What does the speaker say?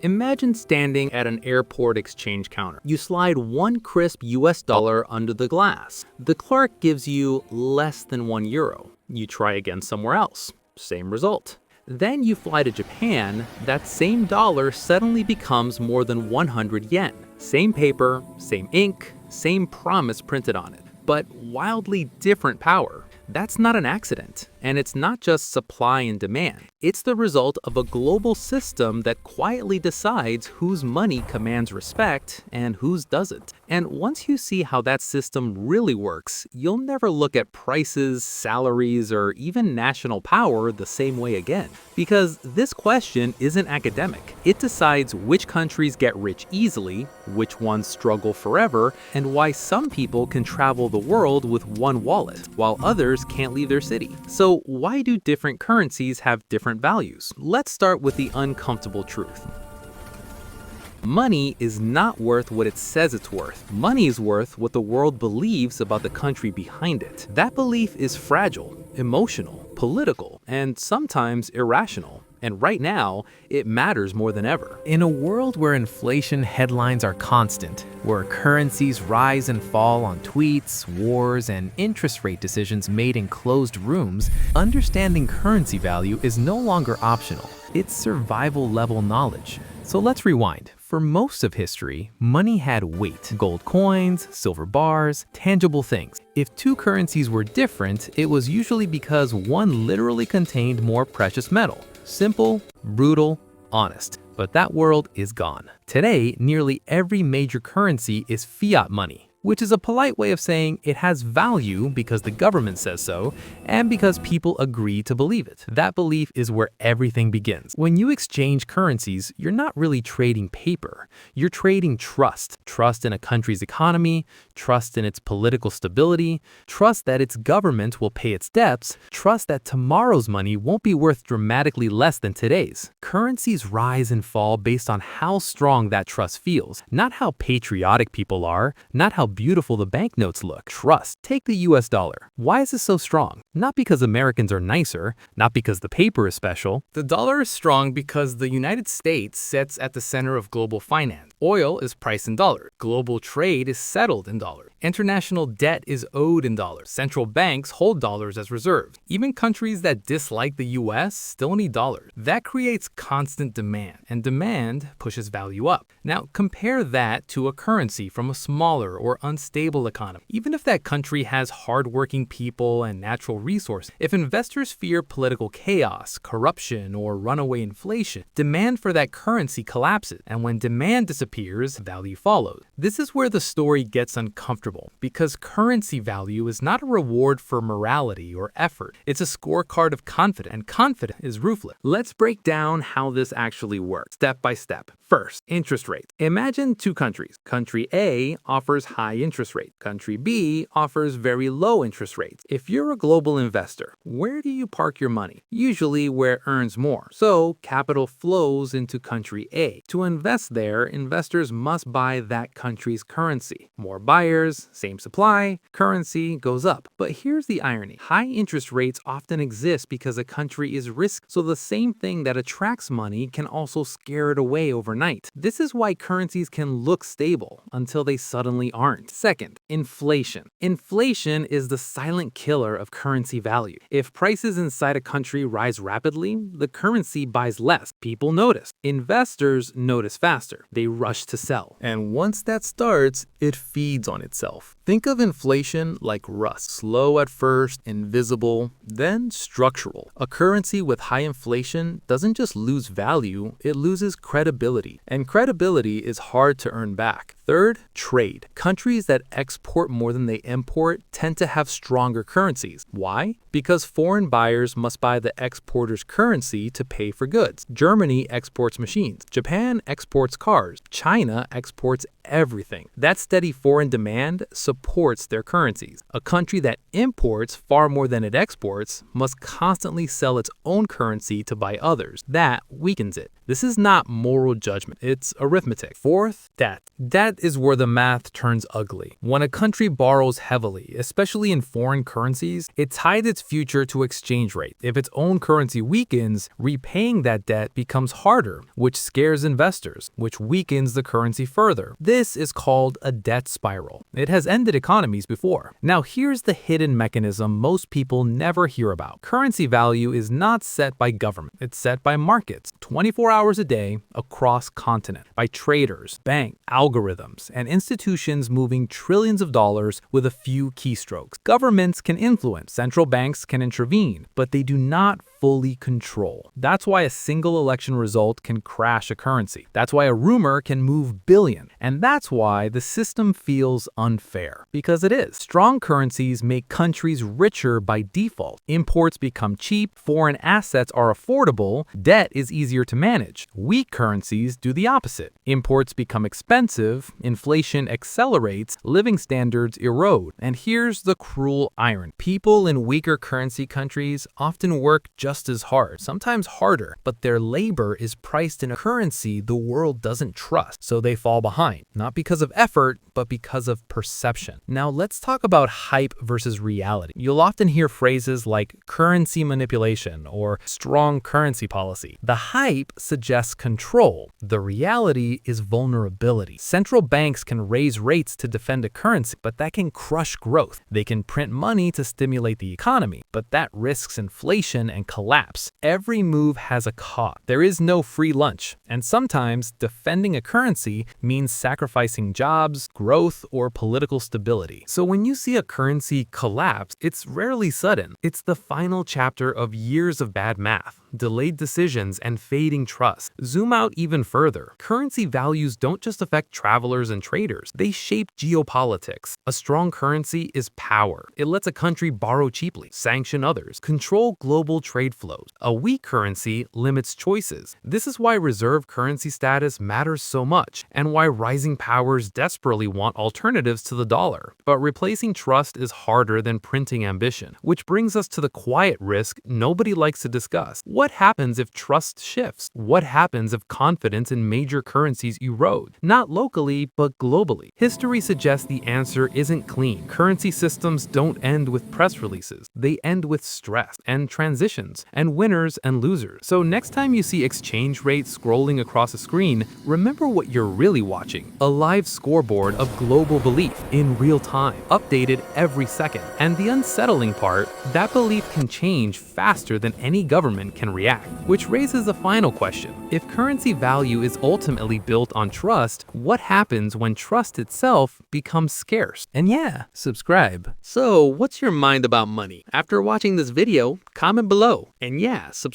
Imagine standing at an airport exchange counter. You slide one crisp US dollar under the glass. The clerk gives you less than €1. You try again somewhere else. Same result. Then you fly to Japan. That same dollar suddenly becomes more than 100 yen. Same paper, same ink, same promise printed on it, but wildly different power. That's not an accident, and it's not just supply and demand. It's the result of a global system that quietly decides whose money commands respect and whose doesn't. And once you see how that system really works, you'll never look at prices, salaries, or even national power the same way again. Because this question isn't academic. It decides which countries get rich easily, which ones struggle forever, and why some people can travel the world with one wallet, while others can't leave their city. So why do different currencies have different values? Let's start with the uncomfortable truth. Money is not worth what it says it's worth. Money is worth what the world believes about the country behind it. That belief is fragile, emotional, political, and sometimes irrational. And right now, it matters more than ever. In a world where inflation headlines are constant, where currencies rise and fall on tweets, wars, and interest rate decisions made in closed rooms, understanding currency value is no longer optional. It's survival-level knowledge. So let's rewind. For most of history, money had weight. Gold coins, silver bars, tangible things. If two currencies were different, it was usually because one literally contained more precious metal. Simple, brutal, honest. But that world is gone. Today, nearly every major currency is fiat money, which is a polite way of saying it has value because the government says so and because people agree to believe it. That belief is where everything begins. When you exchange currencies, you're not really trading paper. You're trading trust. Trust in a country's economy, trust in its political stability, trust that its government will pay its debts, trust that tomorrow's money won't be worth dramatically less than today's. Currencies rise and fall based on how strong that trust feels, not how patriotic people are, not how beautiful the banknotes look. Trust. Take the US dollar. Why is it so strong? Not because Americans are nicer, not because the paper is special. The dollar is strong because the United States sits at the center of global finance. Oil is priced in dollars. Global trade is settled in dollars. International debt is owed in dollars. Central banks hold dollars as reserves. Even countries that dislike the US still need dollars. That creates constant demand, and demand pushes value up. Now compare that to a currency from a smaller or unstable economy. Even if that country has hardworking people and natural resources, if investors fear political chaos, corruption, or runaway inflation, demand for that currency collapses. And when demand disappears, value follows. This is where the story gets uncomfortable, because currency value is not a reward for morality or effort. It's a scorecard of confidence, and confidence is ruthless. Let's break down how this actually works, step by step. First, interest rates. Imagine two countries. Country A offers high interest rate. Country B offers very low interest rates. If you're a global investor, where do you park your money? Usually where it earns more. So capital flows into country A. To invest there, investors must buy that country's currency. More buyers, same supply, currency goes up. But here's the irony. High interest rates often exist because a country is risky. So the same thing that attracts money can also scare it away overnight. This is why currencies can look stable until they suddenly aren't. Second, inflation. Inflation is the silent killer of currency value. If prices inside a country rise rapidly, the currency buys less. People notice. Investors notice faster. They rush to sell. And once that starts, it feeds on itself. Think of inflation like rust. Slow at first, invisible, then structural. A currency with high inflation doesn't just lose value, it loses credibility. And credibility is hard to earn back. Third, trade. Countries that export more than they import tend to have stronger currencies. Why? Because foreign buyers must buy the exporter's currency to pay for goods. Germany exports machines. Japan exports cars. China exports everything. That steady foreign demand supports their currencies. A country that imports far more than it exports must constantly sell its own currency to buy others. That weakens it. This is not moral judgment, it's arithmetic. Fourth, debt. Debt is where the math turns ugly. When a country borrows heavily, especially in foreign currencies, it tied its future to exchange rate. If its own currency weakens, repaying that debt becomes harder, which scares investors, which weakens the currency further. This is called a debt spiral. It has ended economies before. Now here's the hidden mechanism most people never hear about. Currency value is not set by government. It's set by markets, 24 hours a day, across continent, by traders, banks, algorithms, and institutions moving trillions of dollars with a few keystrokes. Governments can influence, central banks can intervene, but they do not fully control. That's why a single election result can crash a currency. That's why a rumor can move billions. And that's why the system feels unfair. Because it is. Strong currencies make countries richer by default. Imports become cheap, foreign assets are affordable, debt is easier to manage. Weak currencies do the opposite. Imports become expensive, inflation accelerates, living standards erode. And here's the cruel irony. People in weaker currency countries often work just as hard, sometimes harder, but their labor is priced in a currency the world doesn't trust, so they fall behind, not because of effort, but because of perception. Now let's talk about hype versus reality. You'll often hear phrases like currency manipulation or strong currency policy. The hype suggests control. The reality is vulnerability. Central banks can raise rates to defend a currency, but that can crush growth. They can print money to stimulate the economy, but that risks inflation and collapse. Every move has a cost. There is no free lunch, and sometimes defending a currency means sacrificing jobs, growth, or political stability. So when you see a currency collapse, it's rarely sudden. It's the final chapter of years of bad math, delayed decisions, and fading trust. Zoom out even further. Currency values don't just affect travelers and traders. They shape geopolitics. A strong currency is power. It lets a country borrow cheaply, sanction others, control global trade flows. A weak currency limits choices. This is why reserve currency status matters so much, and why rising powers desperately want alternatives to the dollar. But replacing trust is harder than printing ambition, which brings us to the quiet risk nobody likes to discuss. What happens if trust shifts? What happens if confidence in major currencies erode? Not locally, but globally. History suggests the answer isn't clean. Currency systems don't end with press releases. They end with stress and transitions and winners and losers. So next time you see exchange rates scrolling across a screen, remember what you're really watching. A live scoreboard of global belief in real time, updated every second. And the unsettling part, that belief can change faster than any government can react. Which raises a final question. If currency value is ultimately built on trust, what happens when trust itself becomes scarce? And yeah, subscribe. So, what's your mind about money? After watching this video, comment below. And yeah, subscribe.